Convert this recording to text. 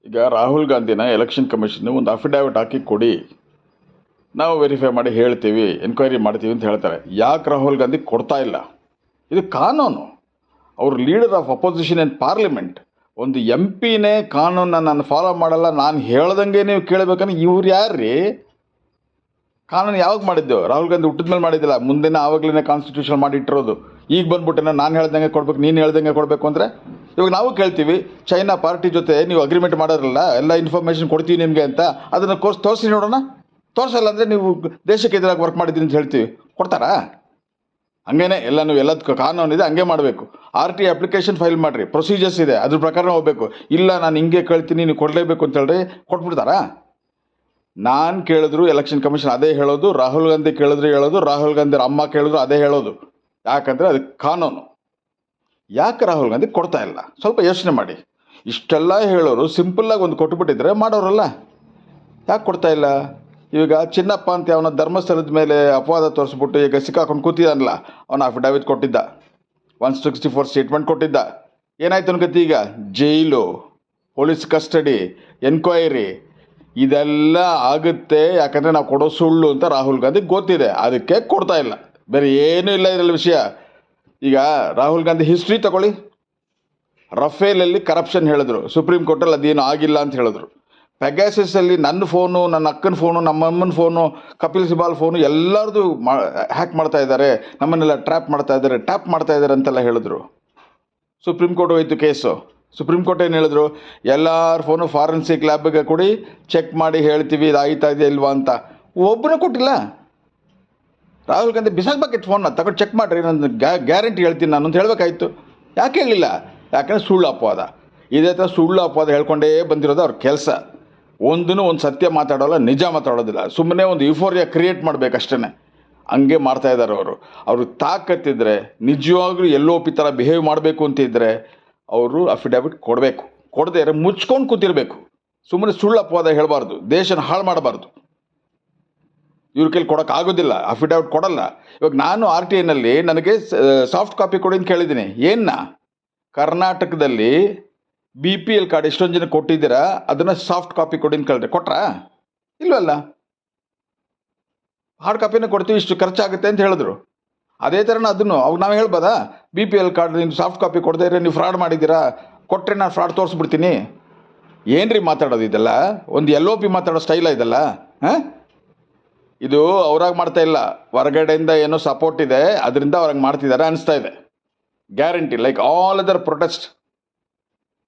ಈಗ Rahul ಗಾಂಧಿನ election commission ಒಂದು ಅಫಿಡಾವಿಟ್ ಹಾಕಿ ಕೊಡಿ, ನಾವು ವೆರಿಫೈ ಮಾಡಿ ಹೇಳ್ತೀವಿ, ಎನ್ಕ್ವೈರಿ ಮಾಡ್ತೀವಿ ಅಂತ ಹೇಳ್ತಾರೆ. ಯಾಕೆ ರಾಹುಲ್ ಗಾಂಧಿ ಕೊಡ್ತಾ ಇಲ್ಲ? ಇದು ಕಾನೂನು. ಅವರು leader of opposition in parliament. ಒಂದು ಪಿನೇ ಕಾನೂನನ್ನು ನಾನು ಫಾಲೋ ಮಾಡಲ್ಲ, ನಾನು ಹೇಳ್ದಂಗೆ ನೀವು ಕೇಳಬೇಕಂದ್ರೆ ಇವ್ರು ಯಾರ್ರೀ? ಕಾನೂನು ಯಾವಾಗ ಮಾಡಿದ್ದು? ರಾಹುಲ್ ಗಾಂಧಿ ಹುಟ್ಟಿದ ಮೇಲೆ ಮಾಡಿದ್ದಿಲ್ಲ, ಮುಂದಿನ ಆವಾಗಲೇ ಕಾನ್ಸ್ಟಿಟ್ಯೂಷನ್ ಮಾಡಿಟ್ಟಿರೋದು. ಈಗ ಬಂದ್ಬಿಟ್ಟೆ ನಾನು ಹೇಳ್ದಂಗೆ ಕೊಡ್ಬೇಕು, ನೀನು ಹೇಳ್ದಂಗೆ ಕೊಡಬೇಕು ಅಂದರೆ ಇವಾಗ ನಾವು ಕೇಳ್ತೀವಿ, ಚೈನಾ ಪಾರ್ಟಿ ಜೊತೆ ನೀವು ಅಗ್ರಿಮೆಂಟ್ ಮಾಡೋರಲ್ಲ, ಎಲ್ಲ ಇನ್ಫಾರ್ಮೇಷನ್ ಕೊಡ್ತೀವಿ ನಿಮಗೆ ಅಂತ, ಅದನ್ನು ತೋರಿಸಿ ನೋಡೋಣ. ತೋರಿಸಲ್ಲ ಅಂದರೆ ನೀವು ದೇಶಕ್ಕೆ ಎದುರಾಗಿ ವರ್ಕ್ ಮಾಡಿದ್ದೀನಿ ಅಂತ ಹೇಳ್ತೀವಿ, ಕೊಡ್ತಾರಾ? ಹಂಗೇನೆ ಎಲ್ಲದಕ್ಕೂ ಕಾನೂನಿದೆ, ಹಂಗೆ ಮಾಡಬೇಕು. RT ಅಪ್ಲಿಕೇಶನ್ ಫೈಲ್ ಮಾಡಿರಿ, ಪ್ರೊಸೀಜರ್ಸ್ ಇದೆ, ಅದ್ರ ಪ್ರಕಾರ ಹೋಗಬೇಕು. ಇಲ್ಲ ನಾನು ಹಿಂಗೆ ಕೇಳ್ತೀನಿ, ನೀವು ಕೊಡಲೇಬೇಕು ಅಂತ ಹೇಳ್ರಿ, ಕೊಟ್ಬಿಡ್ತಾರಾ? ನಾನು ಕೇಳಿದ್ರು ಎಲೆಕ್ಷನ್ ಕಮಿಷನ್ ಅದೇ ಹೇಳೋದು, ರಾಹುಲ್ ಗಾಂಧಿ ಕೇಳಿದ್ರು ಹೇಳೋದು, ರಾಹುಲ್ ಗಾಂಧಿ ಅಮ್ಮ ಕೇಳಿದ್ರು ಅದೇ ಹೇಳೋದು. ಯಾಕಂದರೆ ಅದಕ್ಕೆ ಕಾನೂನು. ಯಾಕೆ ರಾಹುಲ್ ಗಾಂಧಿ ಕೊಡ್ತಾ ಇಲ್ಲ? ಸ್ವಲ್ಪ ಯೋಚನೆ ಮಾಡಿ. ಇಷ್ಟೆಲ್ಲ ಹೇಳೋರು ಸಿಂಪಲ್ಲಾಗಿ ಒಂದು ಕೊಟ್ಬಿಟ್ಟಿದ್ರೆ ಮಾಡೋರಲ್ಲ, ಯಾಕೆ ಕೊಡ್ತಾ ಇಲ್ಲ? ಈಗ ಚಿನ್ನಪ್ಪ ಅಂತ ಅವನ ಧರ್ಮಸ್ಥಳದ ಮೇಲೆ ಅಪವಾದ ತೋರಿಸ್ಬಿಟ್ಟು ಈಗ ಸಿಕ್ಕಾಕೊಂಡು ಕೂತಿದ್ದಾನಲ್ಲ, ಅವನ ಅಫಿಡಾವಿಟ್ ಕೊಟ್ಟಿದ್ದ, 164 ಸ್ಟೇಟ್ಮೆಂಟ್ ಕೊಟ್ಟಿದ್ದ. ಏನಾಯ್ತು ಅನ್ಕತ್ತಿ? ಈಗ ಜೈಲು, ಪೊಲೀಸ್ ಕಸ್ಟಡಿ, ಎನ್ಕ್ವೈರಿ ಇದೆಲ್ಲ ಆಗುತ್ತೆ. ಯಾಕಂದರೆ ನಾವು ಕೊಡೋ ಸುಳ್ಳು ಅಂತ ರಾಹುಲ್ ಗಾಂಧಿ ಗೊತ್ತಿದೆ, ಅದಕ್ಕೆ ಕೊಡ್ತಾ ಇಲ್ಲ. ಬೇರೆ ಏನೂ ಇಲ್ಲ ಇದರಲ್ಲಿ ವಿಷಯ. ಈಗ ರಾಹುಲ್ ಗಾಂಧಿ ಹಿಸ್ಟ್ರಿ ತಗೊಳ್ಳಿ. ರಫೇಲಲ್ಲಿ ಕರಪ್ಷನ್ ಹೇಳಿದ್ರು, ಸುಪ್ರೀಂ ಕೋರ್ಟಲ್ಲಿ ಅದೇನು ಆಗಿಲ್ಲ ಅಂತ ಹೇಳಿದ್ರು. ಪೆಗಾಸಸಲ್ಲಿ ನನ್ನ ಫೋನು, ನನ್ನ ಅಕ್ಕನ ಫೋನು, ನಮ್ಮ ಅಮ್ಮನ ಫೋನು, ಕಪಿಲ್ ಸಿಬಾಲ್ ಫೋನು ಎಲ್ಲರದು ಹ್ಯಾಕ್ ಮಾಡ್ತಾ ಇದ್ದಾರೆ, ನಮ್ಮನ್ನೆಲ್ಲ ಟ್ರ್ಯಾಪ್ ಮಾಡ್ತಾ ಇದ್ದಾರೆ ಅಂತೆಲ್ಲ ಹೇಳಿದ್ರು. ಸುಪ್ರೀಂ ಕೋರ್ಟ್ ಹೋಯ್ತು ಕೇಸು. ಸುಪ್ರೀಂ ಕೋರ್ಟ್ ಏನು ಹೇಳಿದ್ರು? ಎಲ್ಲರ ಫೋನು ಫಾರೆನ್ಸಿಕ್ ಲ್ಯಾಬ್ಗೆ ಕೊಡಿ, ಚೆಕ್ ಮಾಡಿ ಹೇಳ್ತೀವಿ ಇದು ಆಯ್ತಾ ಇದೆಯಾ ಇಲ್ವಾ ಅಂತ. ಒಬ್ಬನೇ ಕೊಟ್ಟಿಲ್ಲ. ರಾಹುಲ್ ಗಾಂಧಿ ಬಿಸಾಕ್ಬೇಕಿತ್ತು ಫೋನ್ನ, ತಗೊಂಡು ಚೆಕ್ ಮಾಡಿರಿ, ನನ್ನ ಗ್ಯಾರಂಟಿ ಹೇಳ್ತೀನಿ ನಾನು ಅಂತ ಹೇಳಬೇಕಾಯ್ತು. ಯಾಕೆ ಹೇಳಿಲ್ಲ? ಯಾಕಂದರೆ ಸುಳ್ಳು ಅಪವಾದ. ಇದೇ ಥರ ಸುಳ್ಳು ಅಪವಾದ ಹೇಳ್ಕೊಂಡೇ ಬಂದಿರೋದು ಅವ್ರ ಕೆಲಸ. ಒಂದು ಸತ್ಯ ಮಾತಾಡೋಲ್ಲ, ನಿಜ ಮಾತಾಡೋದಿಲ್ಲ, ಸುಮ್ಮನೆ ಒಂದು ಯುಫೋರಿಯಾ ಕ್ರಿಯೇಟ್ ಮಾಡಬೇಕಷ್ಟೇ. ಹಂಗೆ ಮಾಡ್ತಾ ಇದ್ದಾರೆ ಅವರು. ಅವ್ರಿಗೆ ತಾಕತ್ತಿದ್ರೆ, ನಿಜವಾಗ್ಲೂ LOP ಥರ ಬಿಹೇವ್ ಮಾಡಬೇಕು ಅಂತಿದ್ದರೆ ಅವರು ಅಫಿಡಾವಿಟ್ ಕೊಡಬೇಕು. ಕೊಡದೇ ಇರೋ ಮುಚ್ಕೊಂಡು ಕೂತಿರ್ಬೇಕು. ಸುಮ್ಮನೆ ಸುಳ್ಳು ಅಪವಾದ ಹೇಳಬಾರ್ದು, ದೇಶನ ಹಾಳು ಮಾಡಬಾರ್ದು. ಇವ್ರ ಕೈಲಿ ಕೊಡೋಕ್ಕಾಗೋದಿಲ್ಲ, ಅಫಿಡಾವಿಟ್ ಕೊಡಲ್ಲ. ಇವಾಗ ನಾನು RTIನಲ್ಲಿ ನನಗೆ ಸಾಫ್ಟ್ ಕಾಪಿ ಕೊಡಿ ಅಂತ ಕೇಳಿದ್ದೀನಿ. ಕರ್ನಾಟಕದಲ್ಲಿ BPL ಕಾರ್ಡ್ ಎಷ್ಟೊಂದು ಜನ ಕೊಟ್ಟಿದ್ದೀರಾ, ಅದನ್ನು ಸಾಫ್ಟ್ ಕಾಪಿ ಕೊಡಿ ಅಂತ ಕೇಳಿದ್ರೆ ಕೊಟ್ರಾ? ಇಲ್ವಲ್ಲ. ಹಾರ್ಡ್ ಕಾಪಿನೇ ಕೊಡ್ತೀವಿ, ಇಷ್ಟು ಖರ್ಚಾಗುತ್ತೆ ಅಂತ ಹೇಳಿದ್ರು. ಅದೇ ಥರನ ಅದನ್ನು ಅವಾಗ ನಾವು ಹೇಳ್ಬೋದಾ? BPL ಕಾರ್ಡ್ ನೀವು ಸಾಫ್ಟ್ ಕಾಪಿ ಕೊಡದೇ ಇದ್ರೆ ನೀವು ಫ್ರಾಡ್ ಮಾಡಿದ್ದೀರಾ, ಕೊಟ್ಟರೆ ನಾನು ಫ್ರಾಡ್ ತೋರಿಸ್ಬಿಡ್ತೀನಿ. ಏನ್ರಿ ಮಾತಾಡೋದು ಇದೆಲ್ಲ? ಒಂದು LOP ಮಾತಾಡೋ ಸ್ಟೈಲ ಇದೆಲ್ಲ? ಇದು ಅವ್ರಾಗ ಮಾಡ್ತಾ ಇಲ್ಲ, ಹೊರಗಡೆಯಿಂದ ಏನೋ ಸಪೋರ್ಟ್ ಇದೆ, ಅದರಿಂದ ಅವ್ರಾಗ ಮಾಡ್ತಿದ್ದಾರೆ ಅನಿಸ್ತಾ ಇದೆ. Guarantee, like all other protest